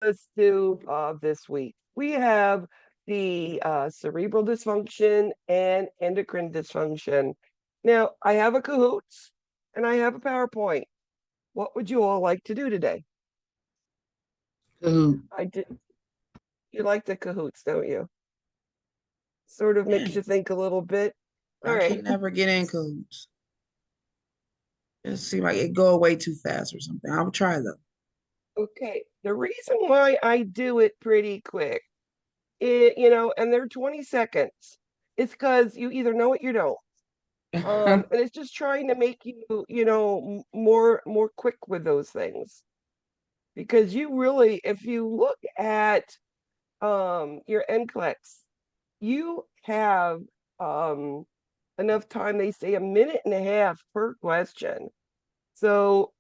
let's do this week. We have the cerebral dysfunction and endocrine dysfunction. Now, I have a Cahoots and I have a PowerPoint. What would you all like to do today? Kahoot. I did. You like the Cahoots, don't you? Sort of makes Yeah, you think a little bit. All I right. can never get in cahoots. It seems like it go away too fast or something. I'll try though. Okay. The reason why I do it pretty quick, and they're 20 seconds, it's because you either know it, you don't. And it's just trying to make you, more quick with those things. Because you really, if you look at your NCLEX, you have um enough time, they say a minute and a half per question. So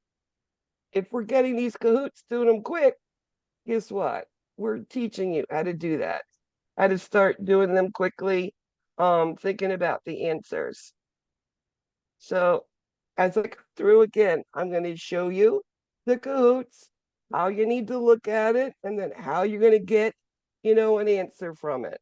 if we're getting these Cahoots, doing them quick, guess what? We're teaching you how to do that, how to start doing them quickly, thinking about the answers. So as I go through again, I'm going to show you the Cahoots, how you need to look at it, and then how you're going to get, an answer from it.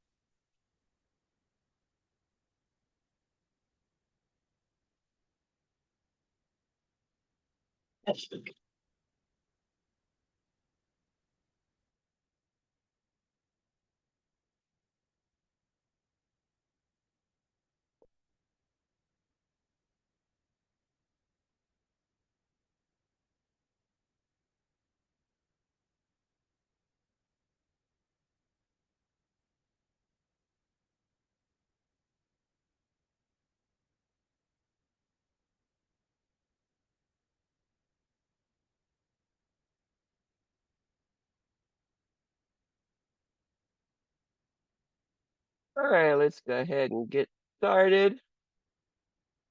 All right, let's go ahead and get started.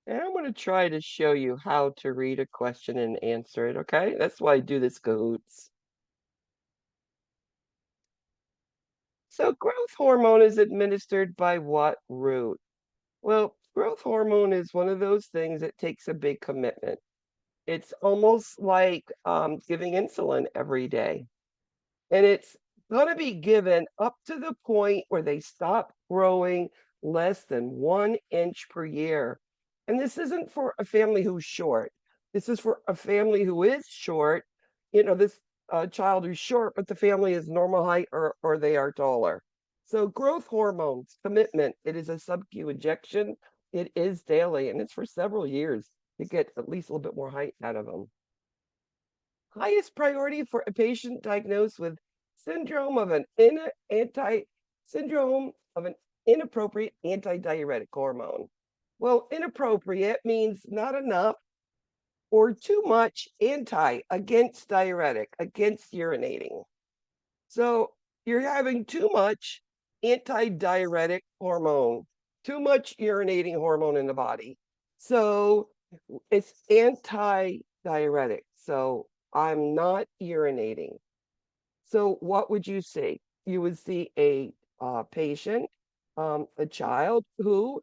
And I'm going to try to show you how to read a question and answer it, okay? That's why I do this, Cahoots. So growth hormone is administered by what route? Well, growth hormone is one of those things that takes a big commitment. It's almost like giving insulin every day. And it's going to be given up to the point where they stop growing less than 1 inch per year. And this isn't for a family who's short. This is for a family who is short. This child who's short, but the family is normal height or they are taller. So growth hormones, commitment, it is a sub-Q injection. It is daily, and it's for several years to get at least a little bit more height out of them. Highest priority for a patient diagnosed with syndrome of an anti syndrome of an inappropriate antidiuretic hormone. Well, inappropriate means not enough or too much anti against diuretic, against urinating. So you're having too much anti-diuretic hormone, too much urinating hormone in the body. So it's anti-diuretic. So I'm not urinating. So what would you see? You would see a patient, a child who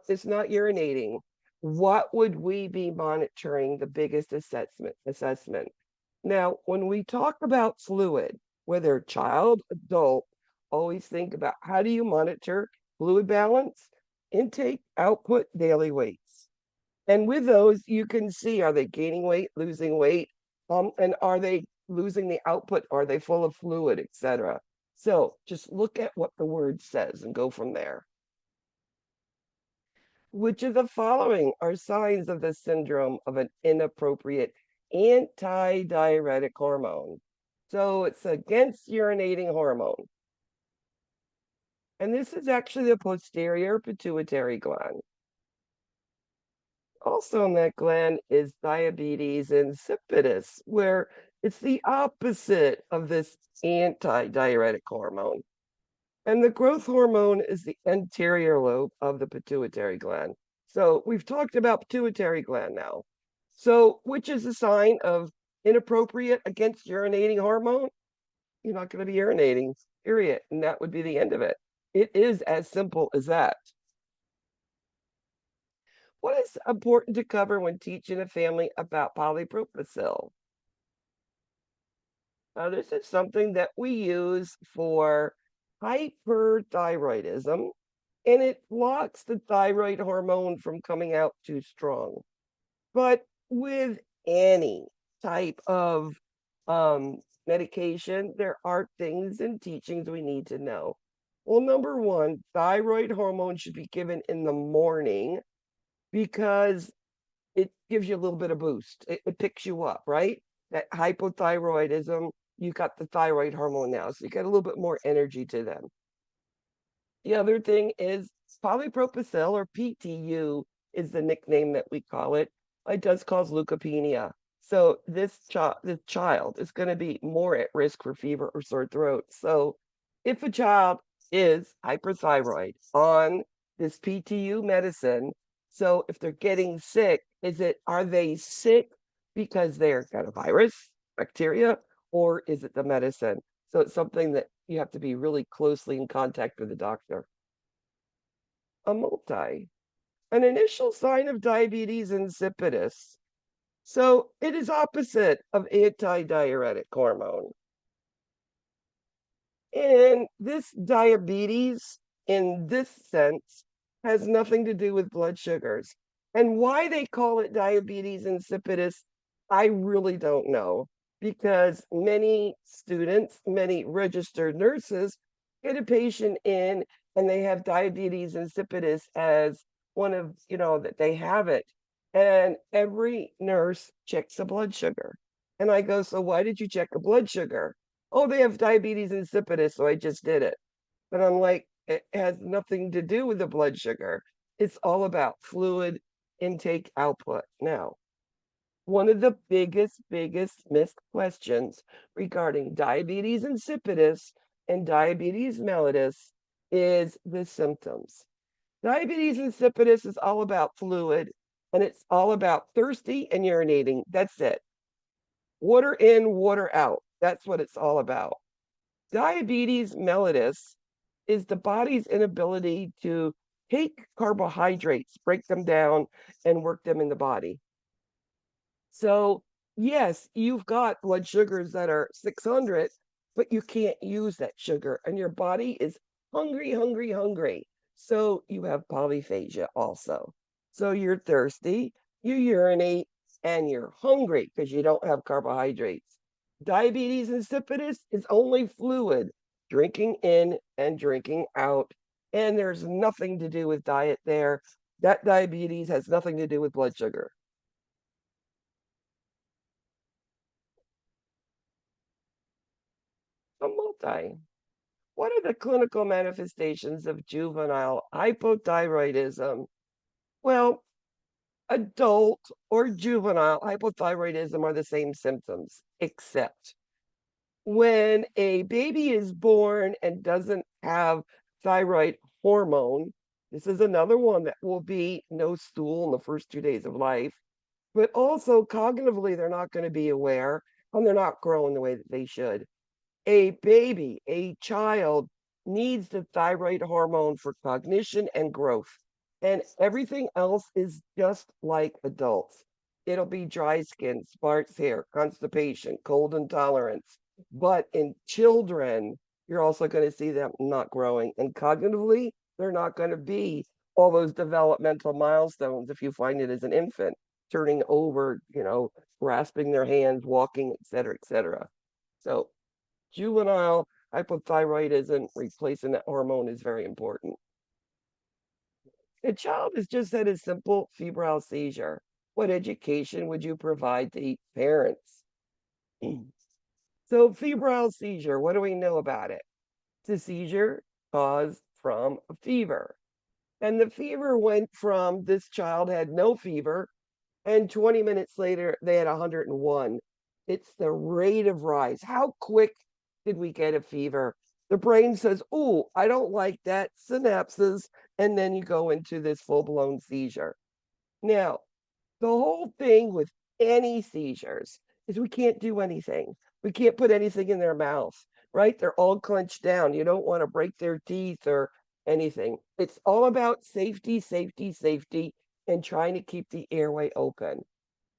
is not urinating. What would we be monitoring the biggest assessment? Now, when we talk about fluid, whether child, adult, always think about how do you monitor fluid balance, intake, output, daily weights. And with those, you can see, are they gaining weight, losing weight, and are they losing the output? Are they full of fluid, etc.? So just look at what the word says and go from there. Which of the following are signs of the syndrome of an inappropriate anti-diuretic hormone? So it's against urinating hormone. And this is actually the posterior pituitary gland. Also in that gland is diabetes insipidus, where it's the opposite of this anti-diuretic hormone. And the growth hormone is the anterior lobe of the pituitary gland. So we've talked about pituitary gland now. So which is a sign of inappropriate against urinating hormone? You're not going to be urinating, period. And that would be the end of it. It is as simple as that. What is important to cover when teaching a family about polypropyl? This is something that we use for hyperthyroidism, and it blocks the thyroid hormone from coming out too strong. But with any type of medication, there are things and teachings we need to know. Well, number one, thyroid hormone should be given in the morning because it gives you a little bit of boost. It picks you up, right? That hypothyroidism, you got the thyroid hormone now, so you got a little bit more energy to them. The other thing is polypropyl or PTU is the nickname that we call it. It does cause leukopenia. So this child is going to be more at risk for fever or sore throat. So if a child is hyperthyroid on this PTU medicine, so if they're getting sick, are they sick because they're got a virus, bacteria, or is it the medicine? So it's something that you have to be really closely in contact with the doctor. A multi, an initial sign of diabetes insipidus. So it is opposite of antidiuretic hormone. And this diabetes, in this sense, has nothing to do with blood sugars. And why they call it diabetes insipidus, I really don't know, because many students, many registered nurses get a patient in and they have diabetes insipidus as one of, that they have it. And every nurse checks a blood sugar. And I go, so why did you check a blood sugar? Oh, they have diabetes insipidus, so I just did it. But I'm like, it has nothing to do with the blood sugar. It's all about fluid intake output. Now, one of the biggest missed questions regarding diabetes insipidus and diabetes mellitus is the symptoms. Diabetes insipidus is all about fluid and it's all about thirsty and urinating. That's it. Water in, water out. That's what it's all about. Diabetes mellitus is the body's inability to take carbohydrates, break them down, and work them in the body. So, yes, you've got blood sugars that are 600, but you can't use that sugar, and your body is hungry, hungry, hungry. So, you have polyphagia also. So, you're thirsty, you urinate, and you're hungry because you don't have carbohydrates. Diabetes insipidus is only fluid, drinking in and drinking out, and there's nothing to do with diet there. That diabetes has nothing to do with blood sugar. A multi. What are the clinical manifestations of juvenile hypothyroidism? Well, adult or juvenile hypothyroidism are the same symptoms, except when a baby is born and doesn't have thyroid hormone, this is another one that will be no stool in the first 2 days of life, but also cognitively, they're not going to be aware and they're not growing the way that they should. A baby, a child needs the thyroid hormone for cognition and growth. And everything else is just like adults. It'll be dry skin, sparse hair, constipation, cold intolerance. But in children, you're also going to see them not growing. And cognitively, they're not going to be all those developmental milestones if you find it as an infant, turning over, grasping their hands, walking, et cetera, et cetera. So juvenile hypothyroidism, replacing that hormone is very important. A child has just had a simple febrile seizure. What education would you provide to each parents? So, febrile seizure, what do we know about it? It's a seizure caused from a fever. And the fever went from this child had no fever, and 20 minutes later, they had 101. It's the rate of rise. How quick did we get a fever? The brain says, oh, I don't like that, synapses, and then you go into this full-blown seizure. Now, the whole thing with any seizures is we can't do anything. We can't put anything in their mouth, right? They're all clenched down. You don't want to break their teeth or anything. It's all about safety, safety, safety, and trying to keep the airway open.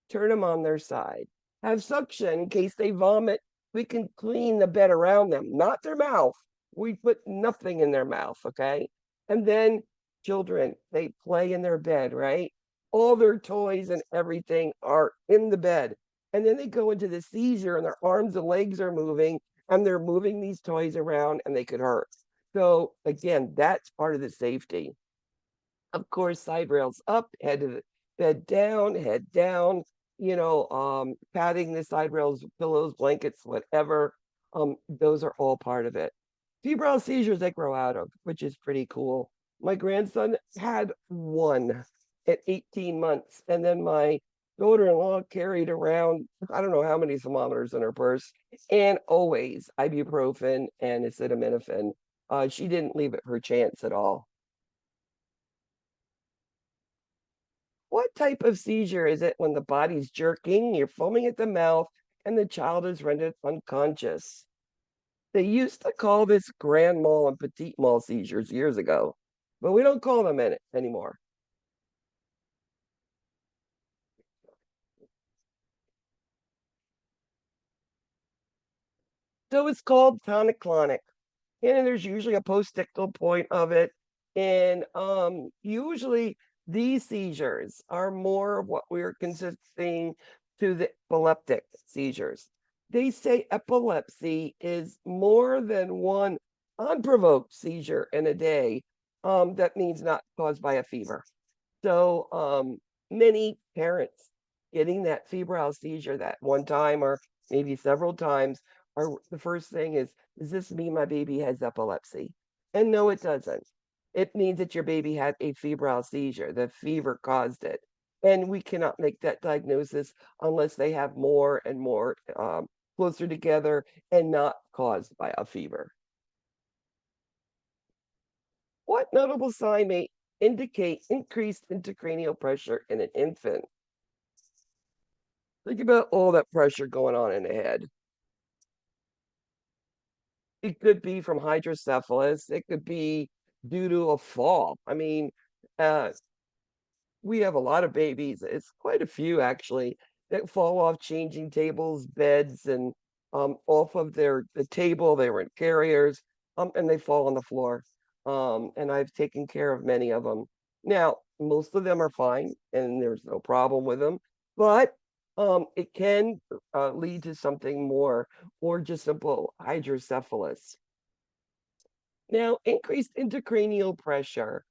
Turn them on their side. Have suction in case they vomit we can clean the bed around them, not their mouth. We put nothing in their mouth, okay? And then children, they play in their bed, right? All their toys and everything are in the bed. And then they go into the seizure and their arms and legs are moving and they're moving these toys around and they could hurt. So again, that's part of the safety. Of course, side rails up, head to the head down, patting the side rails, pillows, blankets, whatever. Those are all part of it. Febrile seizures they grow out of, which is pretty cool. My grandson had one at 18 months, and then my daughter-in-law carried around, I don't know how many thermometers in her purse, and always ibuprofen and acetaminophen. She didn't leave it her chance at all. What type of seizure is it when the body's jerking, you're foaming at the mouth, and the child is rendered unconscious? They used to call this grand mal and petit mal seizures years ago, but we don't call them it anymore. So it's called tonic-clonic, and there's usually a postictal point of it. And usually these seizures are more of what we're consisting to the epileptic seizures. They say epilepsy is more than one unprovoked seizure in a day. That means not caused by a fever. So many parents getting that febrile seizure that one time or maybe several times are the first thing is, does this mean my baby has epilepsy? And no, it doesn't. It means that your baby had a febrile seizure. The fever caused it. And we cannot make that diagnosis unless they have more and more closer together and not caused by a fever. What notable sign may indicate increased intracranial pressure in an infant? Think about all that pressure going on in the head. It could be from hydrocephalus. It could be due to a fall. I mean, uh, we have a lot of babies. It's quite a few actually that fall off changing tables, beds, and off of the table. They were in carriers, and they fall on the floor. And I've taken care of many of them. Now, most of them are fine, and there's no problem with them, but it can lead to something more, or just simple hydrocephalus. Now, increased intracranial pressure.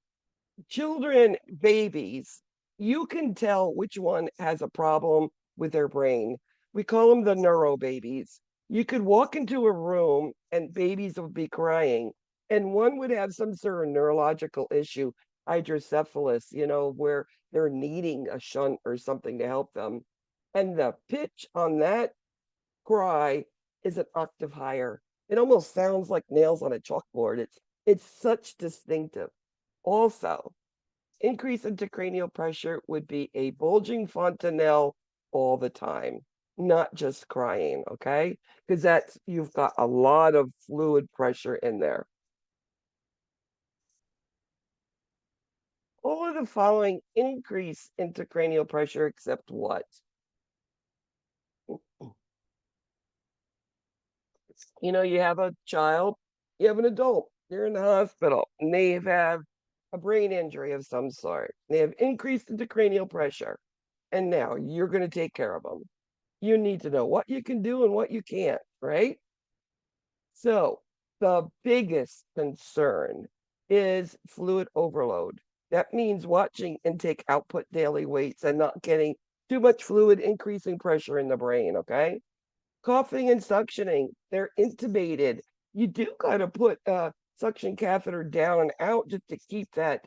Children, babies, you can tell which one has a problem with their brain. We call them the neuro babies. You could walk into a room and babies would be crying, and one would have some sort of neurological issue, hydrocephalus, where they're needing a shunt or something to help them. And the pitch on that cry is an octave higher. It almost sounds like nails on a chalkboard. It's such distinctive. Also, increase intracranial pressure would be a bulging fontanelle all the time, not just crying, okay? Because that's you've got a lot of fluid pressure in there. All of the following increase intracranial pressure except what? You have a child, you have an adult, they're in the hospital, and they have a brain injury of some sort. They have increased intracranial pressure, and now you're going to take care of them. You need to know what you can do and what you can't, right? So, the biggest concern is fluid overload. That means watching intake output daily weights and not getting too much fluid, increasing pressure in the brain, okay? Coughing and suctioning, they're intubated. You do gotta put a suction catheter down and out just to keep that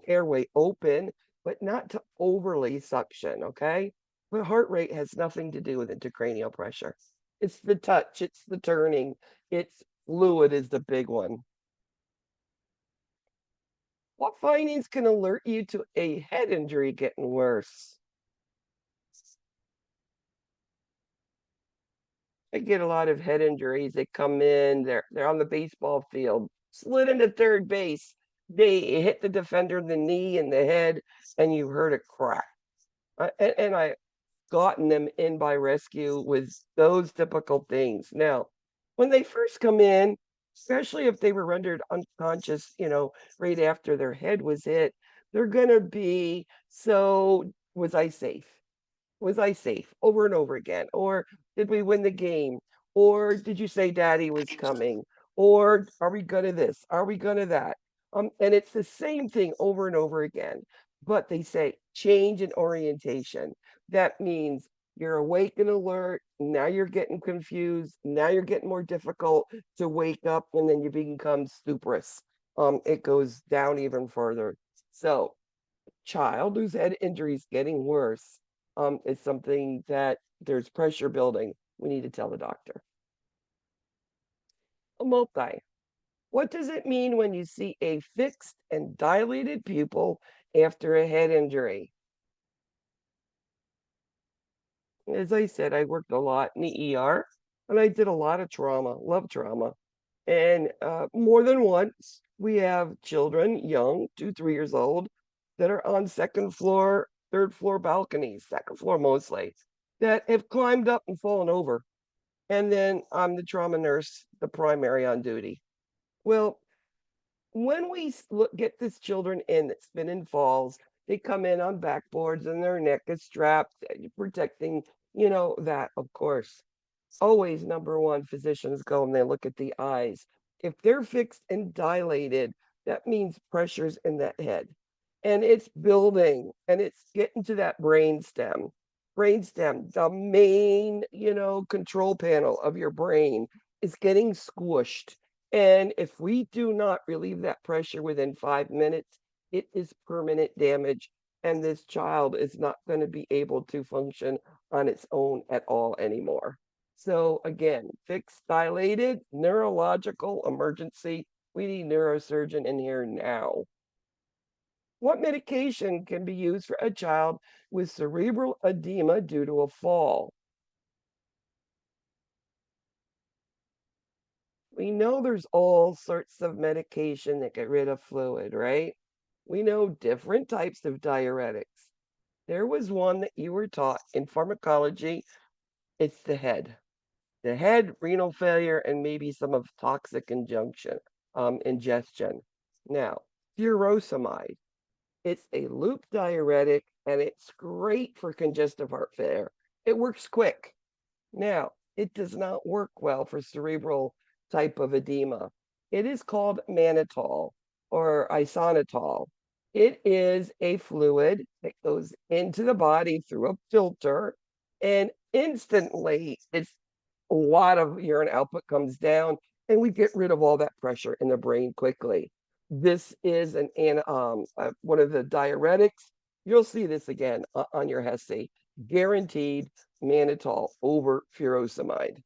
airway open, but not to overly suction, okay? But heart rate has nothing to do with intracranial pressure. It's the touch, it's the turning, it's fluid is the big one. What findings can alert you to a head injury getting worse? I get a lot of head injuries. They come in, they're on the baseball field, slid into third base. They hit the defender in the knee and the head, and you heard a crack. And I gotten them in by rescue with those typical things. Now, when they first come in, especially if they were rendered unconscious, right after their head was hit, they're gonna be, "So, was I safe? Was I safe?" Over and over again. Or, "Did we win the game?" Or, "Did you say daddy was coming?" Or, "Are we gonna this? Are we gonna that?" And it's the same thing over and over again. But they say change in orientation. That means you're awake and alert. Now you're getting confused. Now you're getting more difficult to wake up, and then you become stuporous. It goes down even further. So child whose head injury is getting worse, is something that there's pressure building. We need to tell the doctor. A multi. What does it mean when you see a fixed and dilated pupil after a head injury? As I said, I worked a lot in the ER and I did a lot of trauma, love trauma. And more than once, we have children, young, 2, 3 years old, that are on second floor, third floor balconies, second floor mostly, that have climbed up and fallen over. And then I'm the trauma nurse, the primary on duty. Well, when we get these children in that spin and falls, they come in on backboards and their neck is strapped, protecting, that, of course. Always number one, physicians go and they look at the eyes. If they're fixed and dilated, that means pressure's in that head. And it's building and it's getting to that brain stem. Brain stem, the main, control panel of your brain is getting squished. And if we do not relieve that pressure within 5 minutes, it is permanent damage. And this child is not going to be able to function on its own at all anymore. So again, fixed dilated, neurological emergency. We need neurosurgeon in here now. What medication can be used for a child with cerebral edema due to a fall? We know there's all sorts of medication that get rid of fluid, right? We know different types of diuretics. There was one that you were taught in pharmacology. It's the head, renal failure, and maybe some of toxic ingestion. Now, furosemide, it's a loop diuretic and it's great for congestive heart failure. It works quick. Now, it does not work well for cerebral type of edema. It is called mannitol or isonitol. It is a fluid that goes into the body through a filter, and instantly it's a lot of urine output comes down, and we get rid of all that pressure in the brain quickly. This is one of the diuretics. You'll see this again on your HESI. Guaranteed mannitol over furosemide.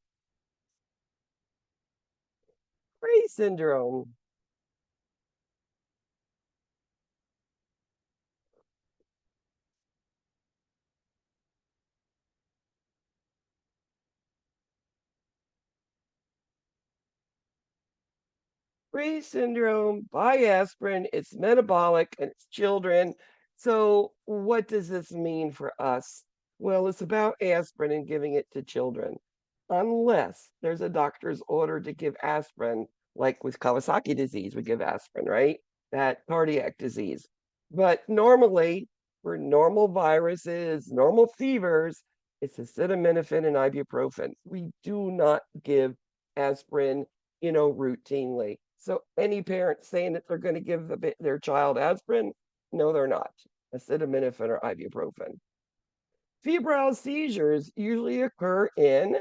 Gray syndrome. Gray syndrome by aspirin. It's metabolic and it's children. So, what does this mean for us? Well, it's about aspirin and giving it to children, unless there's a doctor's order to give aspirin, like with Kawasaki disease, we give aspirin, right? That cardiac disease. But normally, for normal viruses, normal fevers, it's acetaminophen and ibuprofen. We do not give aspirin routinely. So any parent saying that they're going to give their child aspirin, no, they're not. Acetaminophen or ibuprofen. Febrile seizures usually occur in.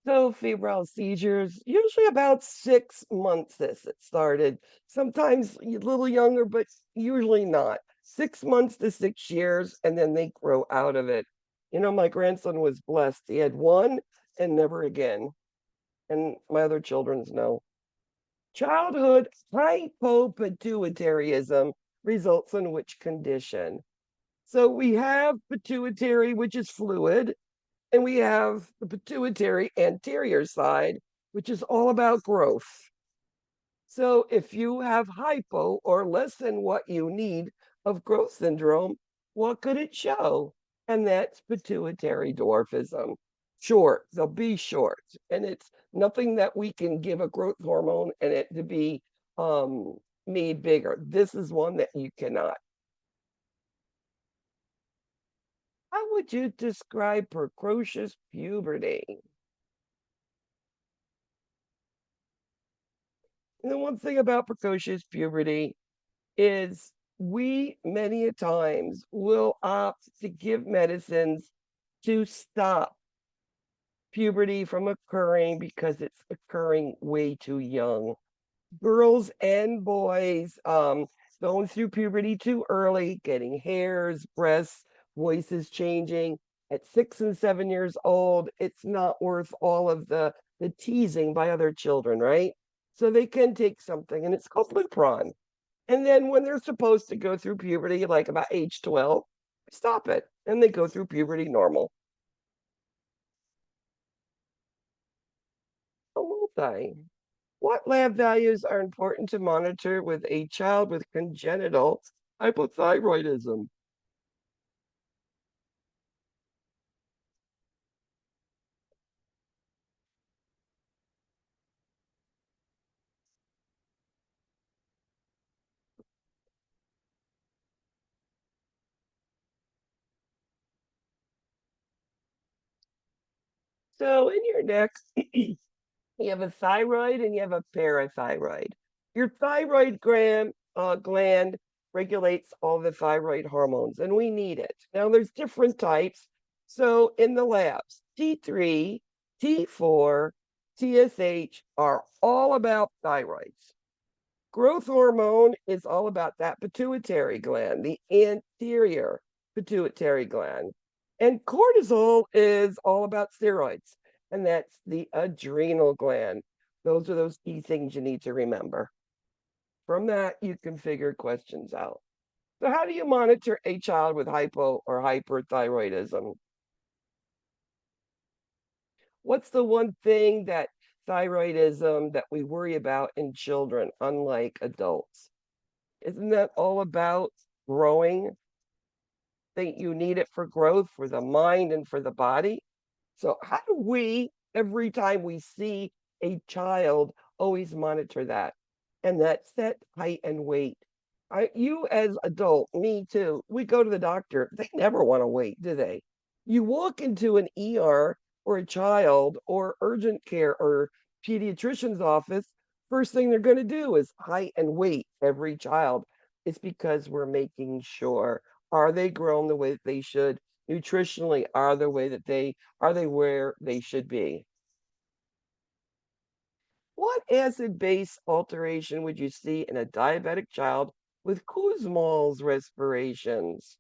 So febrile seizures, usually about 6 months this it started. Sometimes a little younger, but usually not. 6 months to 6 years, and then they grow out of it. My grandson was blessed. He had one and never again. And my other children's no. Childhood hypopituitarism results in which condition? So we have pituitary, which is fluid. And we have the pituitary anterior side, which is all about growth. So if you have hypo or less than what you need of growth syndrome, what could it show? And that's pituitary dwarfism. Short, they'll be short. And it's nothing that we can give a growth hormone and it to be made bigger. This is one that you cannot. How would you describe precocious puberty? And the one thing about precocious puberty is we many a times will opt to give medicines to stop puberty from occurring because it's occurring way too young. Girls and boys going through puberty too early, getting hairs, breasts, voices changing at 6 and 7 years old. It's not worth all of the teasing by other children, right? So they can take something, and it's called Lupron. And then when they're supposed to go through puberty, like about age 12, stop it. And they go through puberty normal. A multi. What lab values are important to monitor with a child with congenital hypothyroidism? So in your neck, you have a thyroid and you have a parathyroid. Your gland regulates all the thyroid hormones, and we need it. Now, there's different types. So in the labs, T3, T4, TSH are all about thyroids. Growth hormone is all about that pituitary gland, the anterior pituitary gland. And cortisol is all about steroids, and that's the adrenal gland. Those are those key things you need to remember. From that, you can figure questions out. So, how do you monitor a child with hypo or hyperthyroidism? What's the one thing that thyroidism that we worry about in children, unlike adults? Isn't that all about growing? Think you need it for growth for the mind and for the body. So, how do we, every time we see a child, always monitor that? And that's that height and weight. You as adult, me too, we go to the doctor. They never want to wait, do they? You walk into an ER or a child or urgent care or pediatrician's office, first thing they're going to do is height and weight every child. It's because we're making sure, are they grown the way that they should? Nutritionally, are they where they should be? What acid base alteration would you see in a diabetic child with Kussmaul's respirations?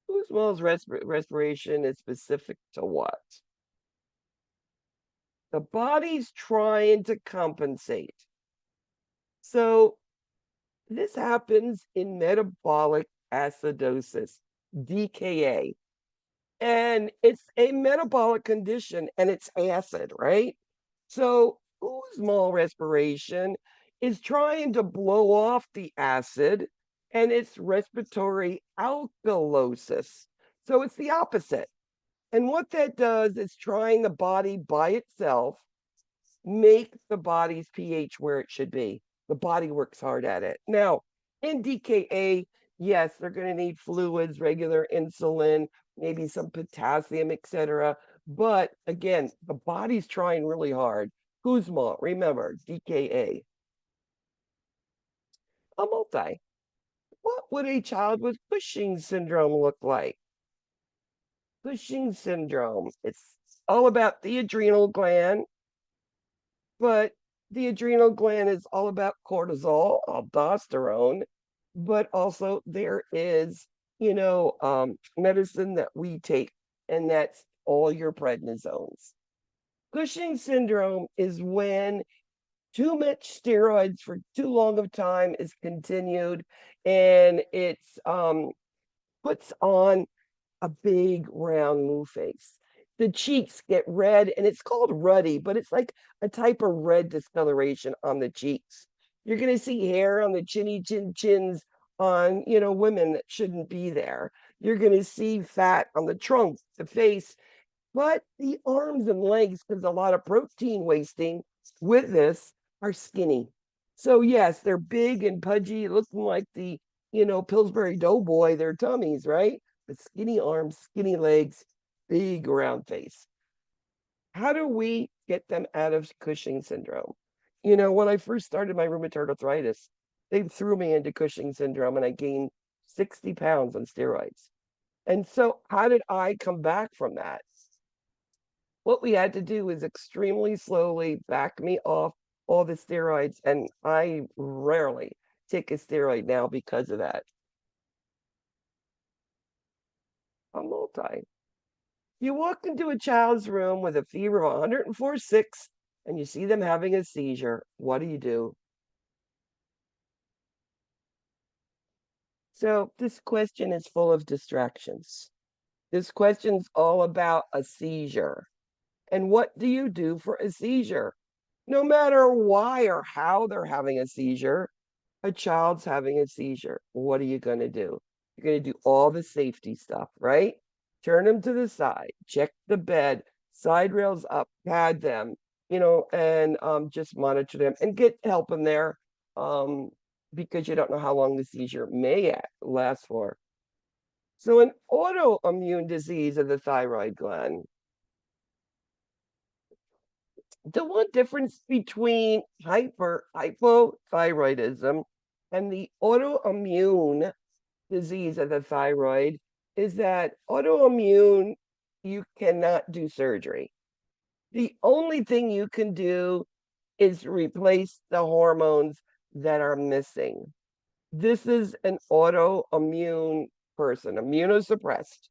Kussmaul's respiration is specific to what? The body's trying to compensate. So this happens in metabolic acidosis, DKA. And it's a metabolic condition and it's acid, right? So Kussmaul respiration is trying to blow off the acid and it's respiratory alkalosis. So it's the opposite. And what that does is trying the body by itself make the body's pH where it should be. The body works hard at it. Now, in DKA, yes, they're going to need fluids, regular insulin, maybe some potassium, etc. But again, the body's trying really hard. Kussmaul, remember, DKA. A multi. What would a child with Cushing's syndrome look like? Cushing's syndrome. It's all about the adrenal gland, but the adrenal gland is all about cortisol, aldosterone, but also there is, medicine that we take, and that's all your prednisones. Cushing syndrome is when too much steroids for too long of time is continued, and it's puts on a big round moo face. the cheeks get red, and it's called ruddy, but it's like a type of red discoloration on the cheeks. You're going to see hair on the chins on, women that shouldn't be there. You're going to see fat on the trunk, the face, but the arms and legs, because a lot of protein wasting with this, are skinny. So yes, they're big and pudgy, looking like the, Pillsbury Doughboy, their tummies, right? But skinny arms, skinny legs, big round face. How do we get them out of Cushing syndrome? When I first started my rheumatoid arthritis, they threw me into Cushing syndrome and I gained 60 pounds on steroids. And so, how did I come back from that? What we had to do was extremely slowly back me off all the steroids, and I rarely take a steroid now because of that. I'm multi. You walk into a child's room with a fever of 104.6 and you see them having a seizure. What do you do? So, this question is full of distractions. This question's all about a seizure. And what do you do for a seizure? No matter why or how they're having a seizure, a child's having a seizure. What are you going to do? You're going to do all the safety stuff, right? Turn them to the side, check the bed, side rails up, pad them, and just monitor them and get help in there um, because you don't know how long the seizure may last for. So, an autoimmune disease of the thyroid gland. The one difference between hypothyroidism and the autoimmune disease of the thyroid is that autoimmune, you cannot do surgery. The only thing you can do is replace the hormones that are missing. This is an autoimmune person, immunosuppressed.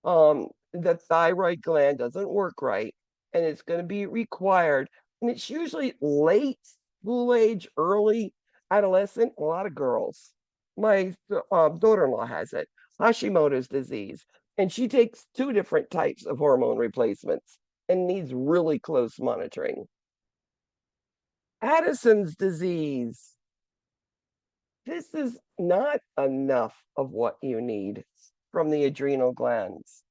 The thyroid gland doesn't work right, and it's going to be required. And it's usually late school age, early adolescent, a lot of girls. My daughter-in-law has it, Hashimoto's disease, and she takes two different types of hormone replacements and needs really close monitoring. Addison's disease. This is not enough of what you need from the adrenal glands.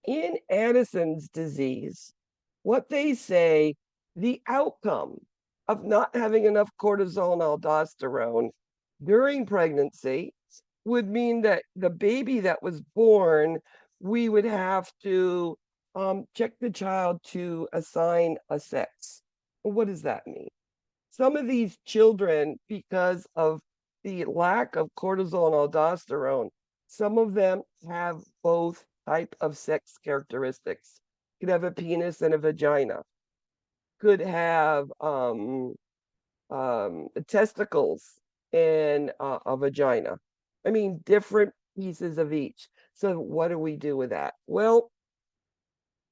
In Addison's disease, what they say the outcome of not having enough cortisol and aldosterone during pregnancy would mean that the baby that was born, we would have to check the child to assign a sex. What does that mean? Some of these children, because of the lack of cortisol and aldosterone, some of them have both type of sex characteristics. Could have a penis and a vagina. Could have testicles and a vagina. I mean, different pieces of each. So what do we do with that? Well,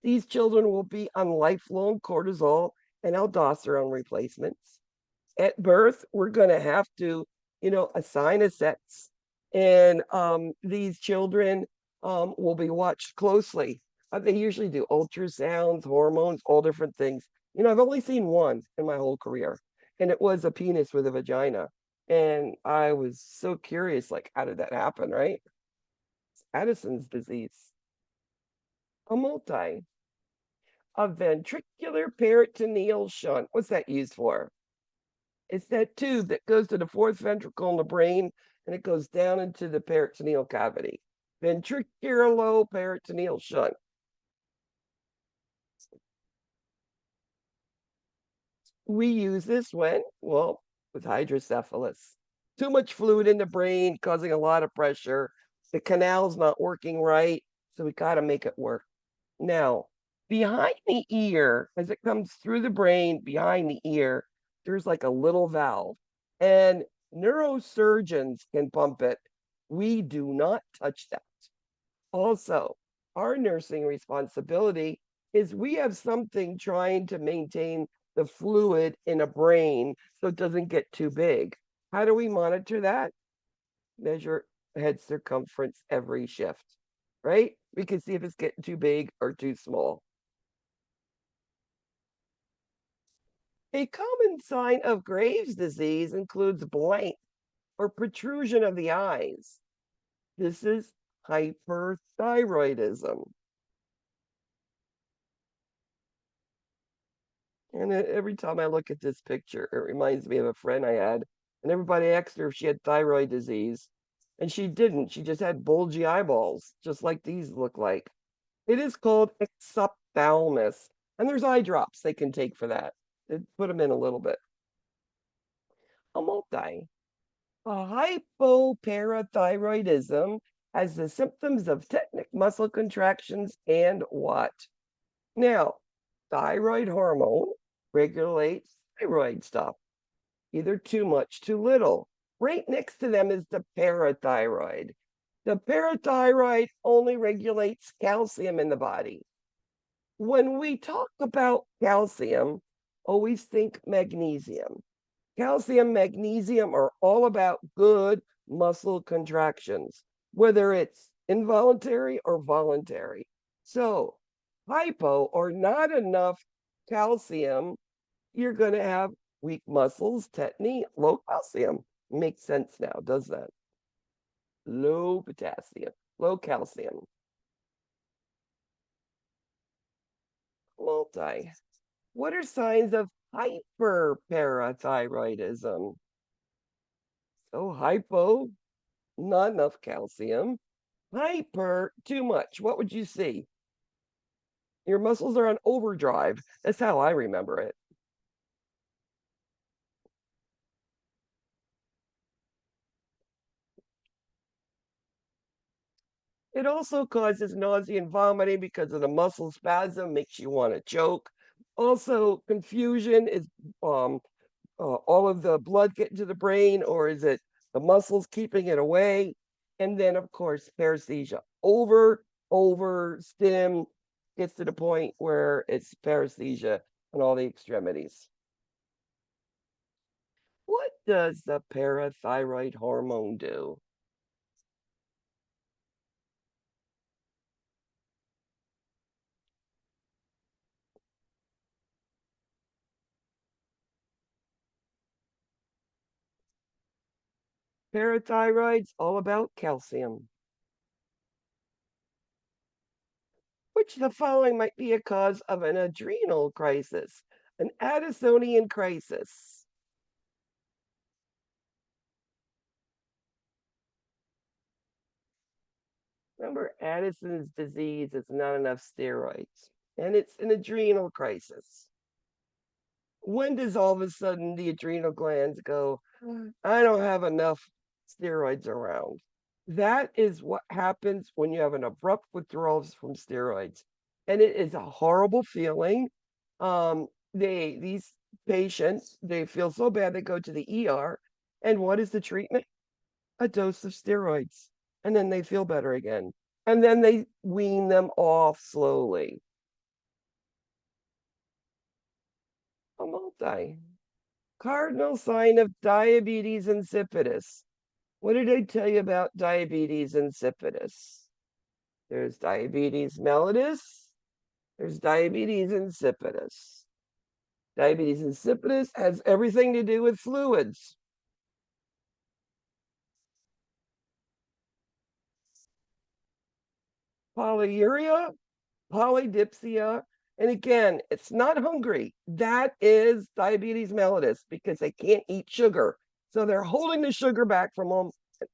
these children will be on lifelong cortisol and aldosterone replacements. At birth, we're going to have to, assign a sex. And these children will be watched closely. They usually do ultrasounds, hormones, all different things. I've only seen one in my whole career, and it was a penis with a vagina. And I was so curious, like, how did that happen, right? It's Addison's disease. A multi. A ventricular peritoneal shunt. What's that used for? It's that tube that goes to the fourth ventricle in the brain and it goes down into the peritoneal cavity. Ventriculoperitoneal shunt. We use this when, well, with hydrocephalus. Too much fluid in the brain causing a lot of pressure. The canal's not working right, so we got to make it work. Now, behind the ear, as it comes through the brain, behind the ear, there's like a little valve, and neurosurgeons can pump it. We do not touch that. Also, our nursing responsibility is we have something trying to maintain the fluid in a brain so it doesn't get too big. How do we monitor that? Measure head circumference every shift, right? We can see if it's getting too big or too small. A common sign of Graves' disease includes blank or protrusion of the eyes. This is hyperthyroidism. And every time I look at this picture, it reminds me of a friend I had, and everybody asked her if she had thyroid disease, and she didn't. She just had bulgy eyeballs, just like these look like. It is called exophthalmos, and there's eye drops they can take for that. They put them in a little bit. A multi. A hypoparathyroidism has the symptoms of tetanic muscle contractions and what? Now, thyroid hormone regulates thyroid stuff, either too much, too little. Right next to them is the parathyroid. The parathyroid only regulates calcium in the body. When we talk about calcium, always think magnesium. Calcium, magnesium are all about good muscle contractions, whether it's involuntary or voluntary. So, hypo or not enough calcium, you're going to have weak muscles, tetany, low calcium. Makes sense now, does that? Low potassium, low calcium. Multi. What are signs of hyperparathyroidism? So hypo, not enough calcium. Hyper, too much. What would you see? Your muscles are on overdrive. That's how I remember it. It also causes nausea and vomiting because of the muscle spasm, makes you want to choke. Also, confusion is um, all of the blood getting to the brain, or is it the muscles keeping it away? And then, of course, paresthesia. Over, stim gets to the point where it's paresthesia on all the extremities. What does the parathyroid hormone do? Parathyroid's all about calcium. Which of the following might be a cause of an adrenal crisis, an Addisonian crisis? Remember, Addison's disease is not enough steroids, and it's an adrenal crisis. When does all of a sudden the adrenal glands go, I don't have enough steroids around? That is what happens when you have an abrupt withdrawal from steroids. And it is a horrible feeling. These patients, they feel so bad they go to the ER. And what is the treatment? A dose of steroids. And then they feel better again. And then they wean them off slowly. A multi. Cardinal sign of diabetes insipidus. What did I tell you about diabetes insipidus? There's diabetes mellitus. There's diabetes insipidus. Diabetes insipidus has everything to do with fluids. Polyuria, polydipsia, and again, it's not hungry. That is diabetes mellitus because they can't eat sugar. So they're holding the sugar back from them.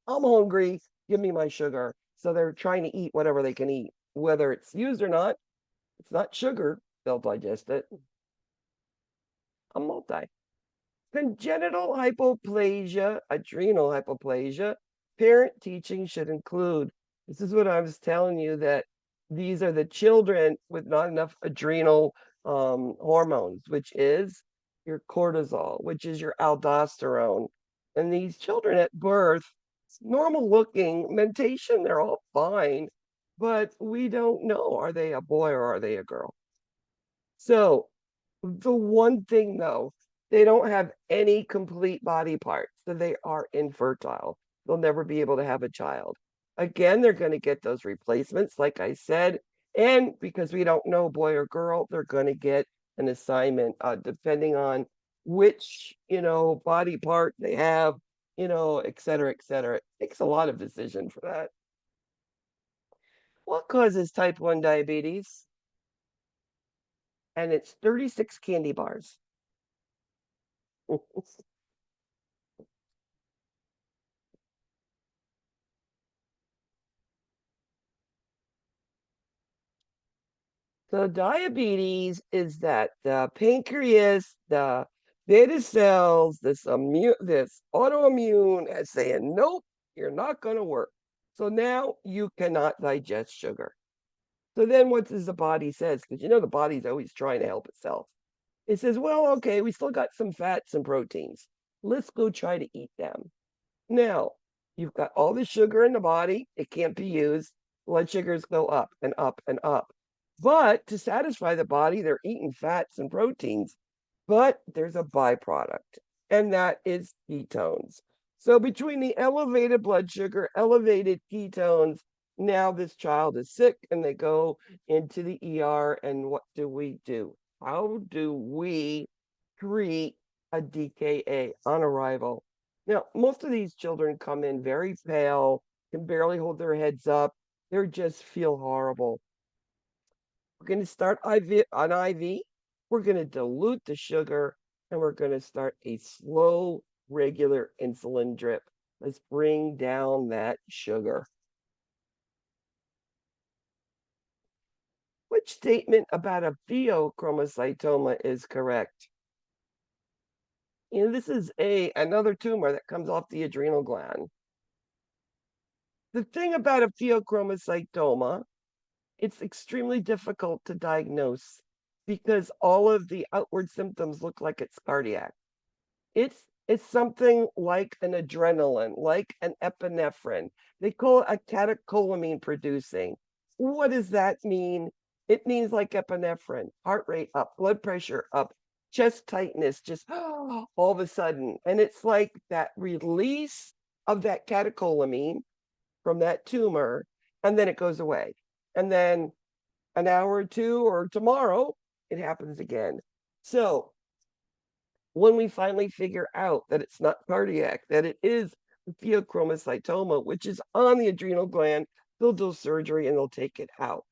I'm hungry. Give me my sugar. So they're trying to eat whatever they can eat, whether it's used or not. It's not sugar. They'll digest it. A multi. Congenital hypoplasia, adrenal hypoplasia, parent teaching should include. This is what I was telling you, that these are the children with not enough adrenal hormones, which is your cortisol, which is your aldosterone. And these children at birth, normal looking, mentation, they're all fine, but we don't know, are they a boy or are they a girl? So the one thing though, they don't have any complete body parts, so they are infertile. They'll never be able to have a child. Again, they're going to get those replacements, like I said. And because we don't know boy or girl, they're going to get an assignment depending on which, body part they have, et cetera, et cetera. It takes a lot of decision for that. What causes type 1 diabetes? And it's 36 candy bars. So diabetes is that the pancreas, the beta cells, this autoimmune is saying, nope, you're not going to work. So now you cannot digest sugar. So then what does the body says? Because the body's always trying to help itself. It says, well, okay, we still got some fats and proteins. Let's go try to eat them. Now, you've got all the sugar in the body, it can't be used. Blood sugars go up and up and up. But to satisfy the body, they're eating fats and proteins. But there's a byproduct, and that is ketones. So between the elevated blood sugar, elevated ketones, now this child is sick and they go into the ER. And what do we do? How do we treat a DKA on arrival? Now, most of these children come in very pale, can barely hold their heads up. They just feel horrible. We're going to start on IV. We're going to dilute the sugar, and we're going to start a slow, regular insulin drip. Let's bring down that sugar. Which statement about a pheochromocytoma is correct? This is another tumor that comes off the adrenal gland. The thing about a pheochromocytoma, it's extremely difficult to diagnose because all of the outward symptoms look like it's cardiac. It's something like an adrenaline, like an epinephrine. They call it a catecholamine producing. What does that mean? It means like epinephrine, heart rate up, blood pressure up, chest tightness, just all of a sudden. And it's like that release of that catecholamine from that tumor, and then it goes away. And then an hour or two or tomorrow, it happens again. So when we finally figure out that it's not cardiac, that it is pheochromocytoma, which is on the adrenal gland, they'll do surgery and they'll take it out.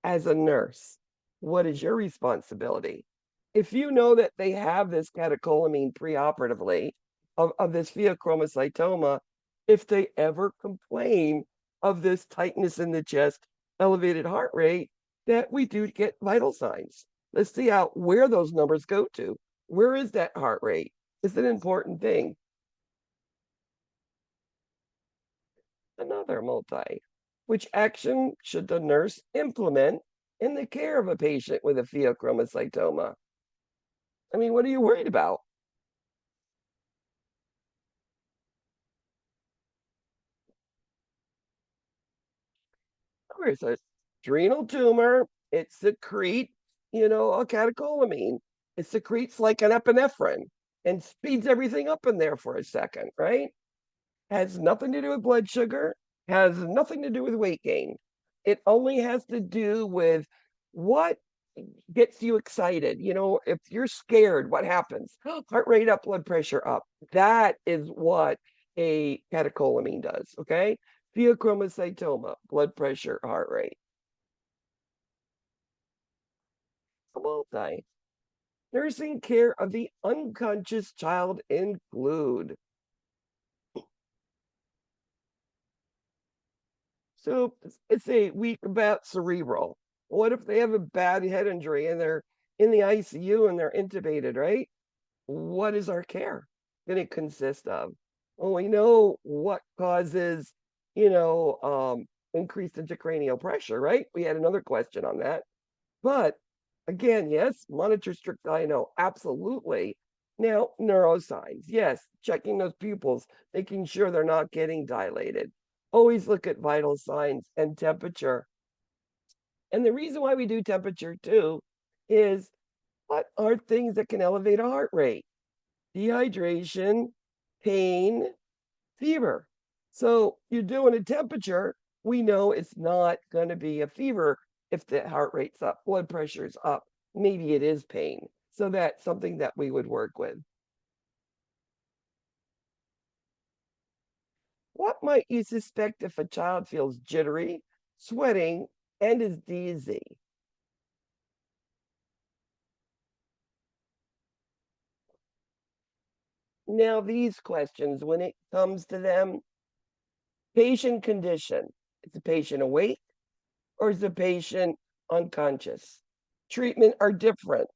As a nurse, what is your responsibility? If you know that they have this catecholamine preoperatively of this pheochromocytoma, if they ever complain of this tightness in the chest, elevated heart rate, that we do get vital signs. Let's see where those numbers go to. Where is that heart rate? It's an important thing. Another multi. Which action should the nurse implement in the care of a patient with a pheochromocytoma? I mean, what are you worried about? There's a adrenal tumor. It secretes, a catecholamine. It secretes like an epinephrine and speeds everything up in there for a second, right? Has nothing to do with blood sugar, has nothing to do with weight gain. It only has to do with what gets you excited. If you're scared, what happens? Heart rate up, blood pressure up. That is what a catecholamine does, okay? Pheochromocytoma, blood pressure, heart rate. A multi. Nursing care of the unconscious child include. So it's a week about cerebral. What if they have a bad head injury and they're in the ICU and they're intubated, right? What is our care going to consist of? Well, we know what causes, increased intracranial pressure, right? We had another question on that. But again, yes, monitor strict INO, absolutely. Now, neuroscience, yes, checking those pupils, making sure they're not getting dilated. Always look at vital signs and temperature. And the reason why we do temperature too is what are things that can elevate a heart rate? Dehydration, pain, fever. So you're doing a temperature, We know it's not going to be a fever if the heart rate's up, blood pressure's up. Maybe it is pain. So that's something that we would work with. What might you suspect if a child feels jittery, sweating, and is dizzy? Now, these questions, when it comes to them, patient condition, is the patient awake or is the patient unconscious? Treatment are different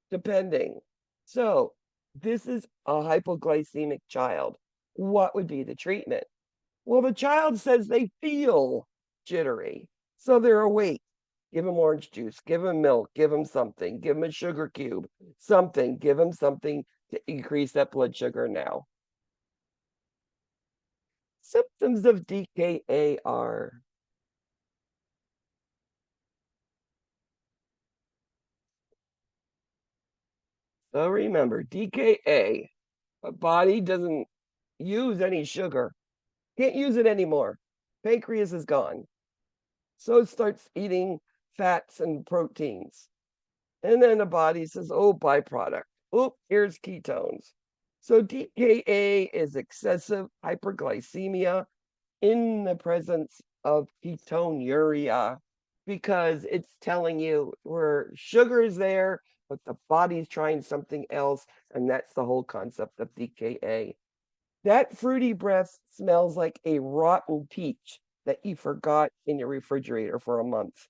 depending. So, this is a hypoglycemic child. What would be the treatment? Well, the child says they feel jittery, so they're awake. Give them orange juice, give them milk, give them something, give them a sugar cube, something, give them something to increase that blood sugar now. Symptoms of DKA are, so remember, DKA, a body doesn't use any sugar, can't use it anymore. Pancreas is gone. So it starts eating fats and proteins. And then the body says, oh, byproduct. Oh, here's ketones. So DKA is excessive hyperglycemia in the presence of ketonuria because it's telling you where sugar is there, but the body's trying something else. And that's the whole concept of DKA. That fruity breath smells like a rotten peach that you forgot in your refrigerator for a month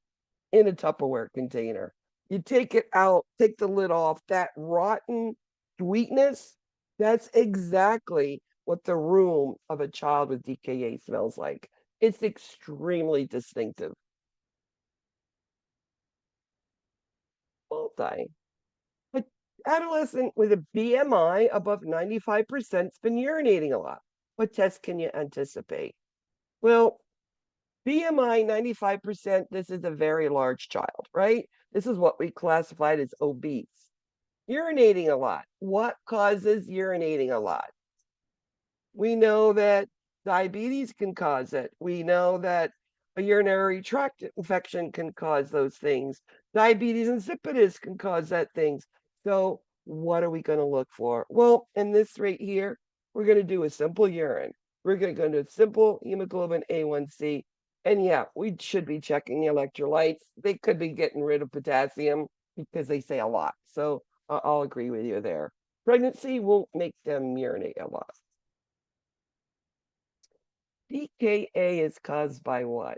in a Tupperware container. You take it out, take the lid off, that rotten sweetness, that's exactly what the room of a child with DKA smells like. It's extremely distinctive. Multi. But adolescent with a BMI above 95% has been urinating a lot. What test can you anticipate? Well, BMI 95%, this is a very large child, right? This is what we classified as obese. Urinating a lot. What causes urinating a lot? We know that diabetes can cause it. We know that a urinary tract infection can cause those things. Diabetes insipidus can cause that things. So what are we going to look for? Well, in this right here, we're going to do a simple urine. We're going to go to a simple hemoglobin A1C. And yeah, we should be checking the electrolytes. They could be getting rid of potassium because they say a lot. So I'll agree with you there. Pregnancy won't make them urinate a lot. DKA is caused by what?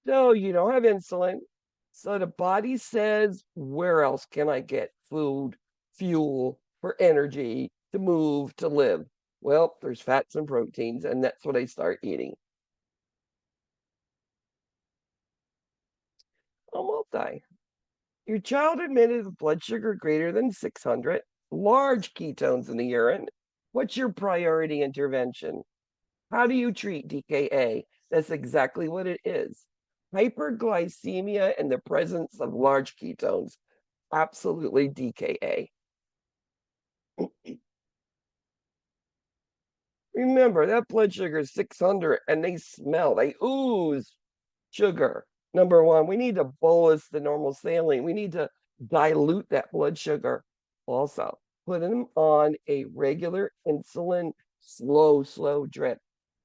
So you don't have insulin. So the body says, where else can I get food, fuel for energy to move, to live? Well, there's fats and proteins, and that's what I start eating. A multi. Your child admitted with blood sugar greater than 600, large ketones in the urine. What's your priority intervention? How do you treat DKA? That's exactly what it is. Hyperglycemia in the presence of large ketones. Absolutely DKA. Remember, that blood sugar is 600 and they smell, they ooze sugar. Number one, we need to bolus the normal saline. We need to dilute that blood sugar. Also, put them on a regular insulin, slow drip.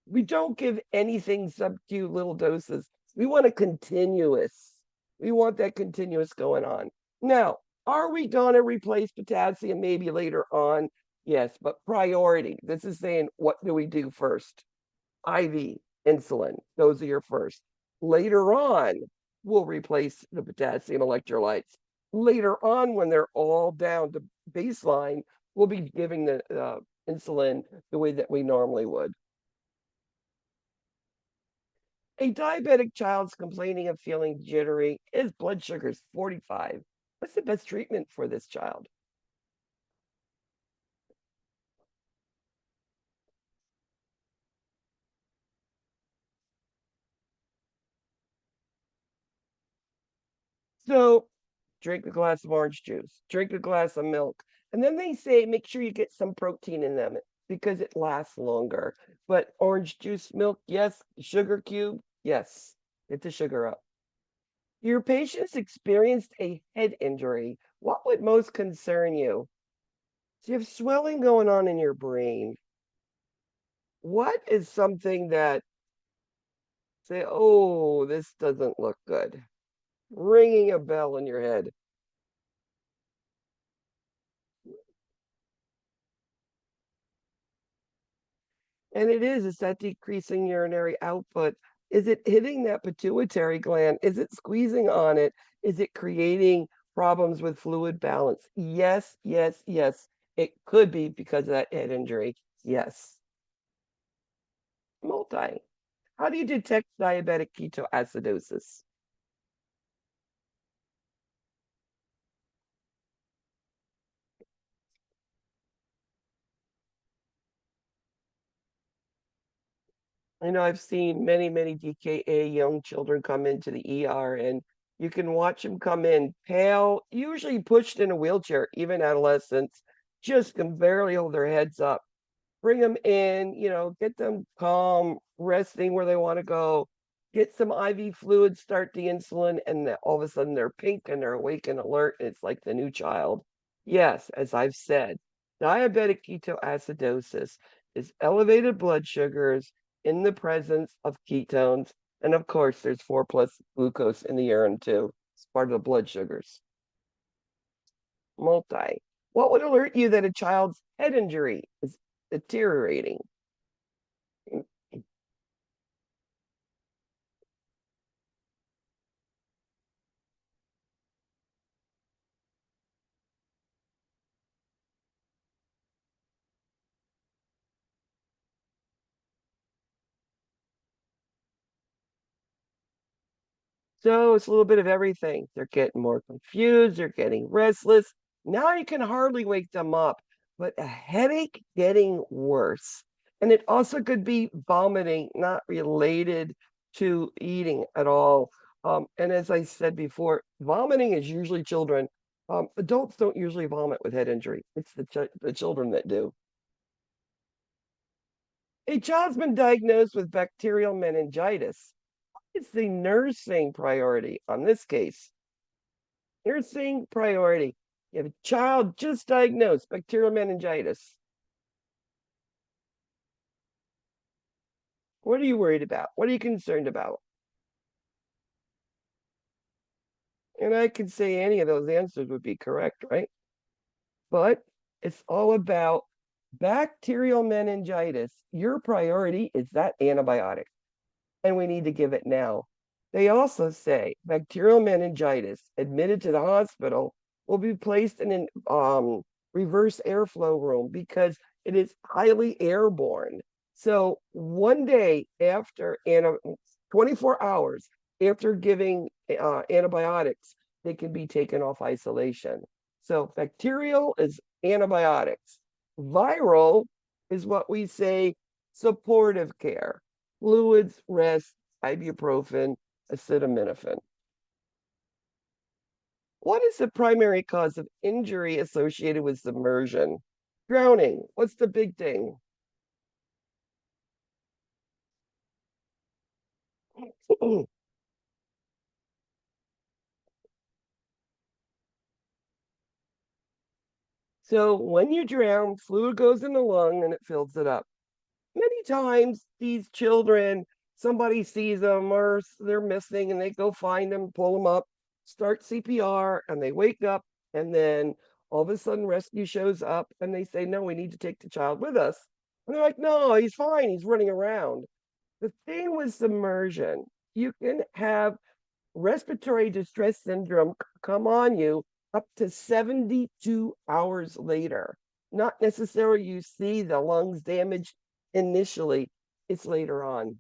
We don't give anything sub-Q little doses. We want a continuous. We want that continuous going on. Now, are we going to replace potassium maybe later on? Yes, but priority. This is saying, what do we do first? IV, insulin. Those are your first. Later on, we'll replace the potassium electrolytes. Later on, when they're all down to baseline, we'll be giving the insulin the way that we normally would. A diabetic child's complaining of feeling jittery. His blood sugar is 45. What's the best treatment for this child? So drink a glass of orange juice, drink a glass of milk. And then they say make sure you get some protein in them because it lasts longer. But orange juice, milk, yes. Sugar cube, yes. Get the sugar up. Your patients experienced a head injury. What would most concern you? So you have swelling going on in your brain. What is something that say, oh, this doesn't look good? Ringing a bell in your head. And it's that decreasing urinary output. Is it hitting that pituitary gland? Is it squeezing on it? Is it creating problems with fluid balance? Yes, yes, yes. It could be because of that head injury. Yes. Multi. How do you detect diabetic ketoacidosis? I've seen many, many DKA young children come into the ER, and you can watch them come in pale, usually pushed in a wheelchair, even adolescents, just can barely hold their heads up. Bring them in, get them calm, resting where they want to go, get some IV fluid, start the insulin, and then all of a sudden they're pink and they're awake and alert. And it's like the new child. Yes, as I've said, diabetic ketoacidosis is elevated blood sugars in the presence of ketones. And of course, there's 4 plus glucose in the urine too. It's part of the blood sugars. Multi. What would alert you that a child's head injury is deteriorating? So it's a little bit of everything. They're getting more confused, they're getting restless. Now you can hardly wake them up, but a headache getting worse. And it also could be vomiting, not related to eating at all. And as I said before, vomiting is usually children. Adults don't usually vomit with head injury. It's the children that do. A child's been diagnosed with bacterial meningitis. It's the nursing priority on this case. Nursing priority. You have a child just diagnosed bacterial meningitis. What are you worried about? What are you concerned about? And I could say any of those answers would be correct, right? But it's all about bacterial meningitis. Your priority is that antibiotic, and we need to give it now. They also say bacterial meningitis admitted to the hospital will be placed in an reverse airflow room because it is highly airborne. So one day after 24 hours after giving antibiotics, they can be taken off isolation. So bacterial is antibiotics. Viral is what we say supportive care, fluids, rest, ibuprofen, acetaminophen. What is the primary cause of injury associated with submersion? Drowning. What's the big thing? So when you drown, fluid goes in the lung and it fills it up. Many times these children, somebody sees them or they're missing and they go find them, pull them up, start CPR, and they wake up. And then all of a sudden, rescue shows up and they say, no, we need to take the child with us. And they're like, no, he's fine. He's running around. The thing with submersion, you can have respiratory distress syndrome come on you up to 72 hours later. Not necessarily you see the lungs damaged initially, it's later on.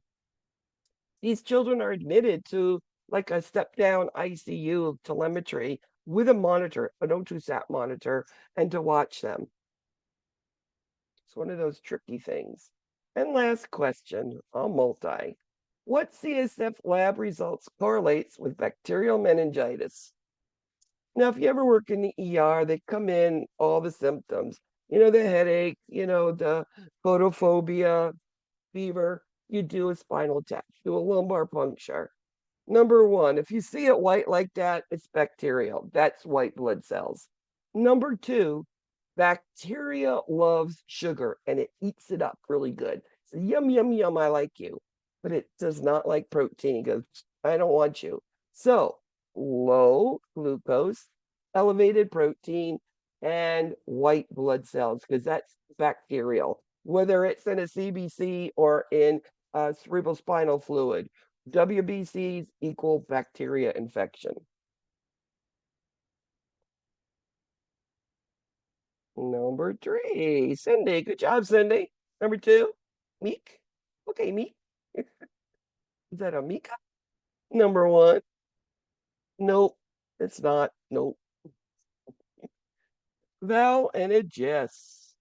These children are admitted to like a step down ICU telemetry with a monitor, an O2 sat monitor, and to watch them. It's one of those tricky things. And last question, I'll multi. What CSF lab results correlates with bacterial meningitis? Now, if you ever work in the ER, they come in all the symptoms, the headache, the photophobia, fever. You do a spinal tap, do a lumbar puncture. Number one, if you see it white like that, it's bacterial. That's white blood cells. Number two, bacteria loves sugar and it eats it up really good. So yum, yum, yum, I like you. But it does not like protein. It goes, I don't want you. So low glucose, elevated protein, and white blood cells, because that's bacterial, whether it's in a CBC or in cerebral spinal fluid. WBCs equal bacteria infection. Number three, Cindy. Good job, Cindy. Number two, Meek. Okay, Meek. Is that a Mika? Number one. Nope, it's not. Nope. Val and a Jess.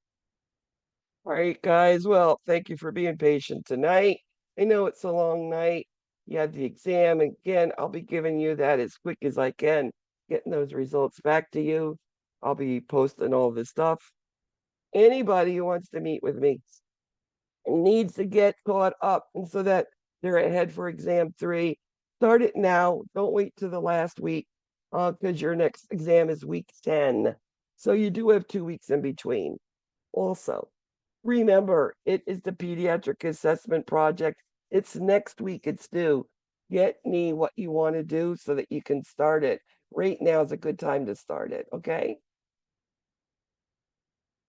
All right, guys. Well, thank you for being patient tonight. I know it's a long night. You had the exam. Again, I'll be giving you that as quick as I can, getting those results back to you. I'll be posting all this stuff. Anybody who wants to meet with me needs to get caught up, and so that they're ahead for exam 3. Start it now. Don't wait to the last week, because your next exam is week 10. So you do have 2 weeks in between. Also, remember, it is the pediatric assessment project. It's next week. It's due. Get me what you want to do so that you can start it. Right now is a good time to start it. Okay.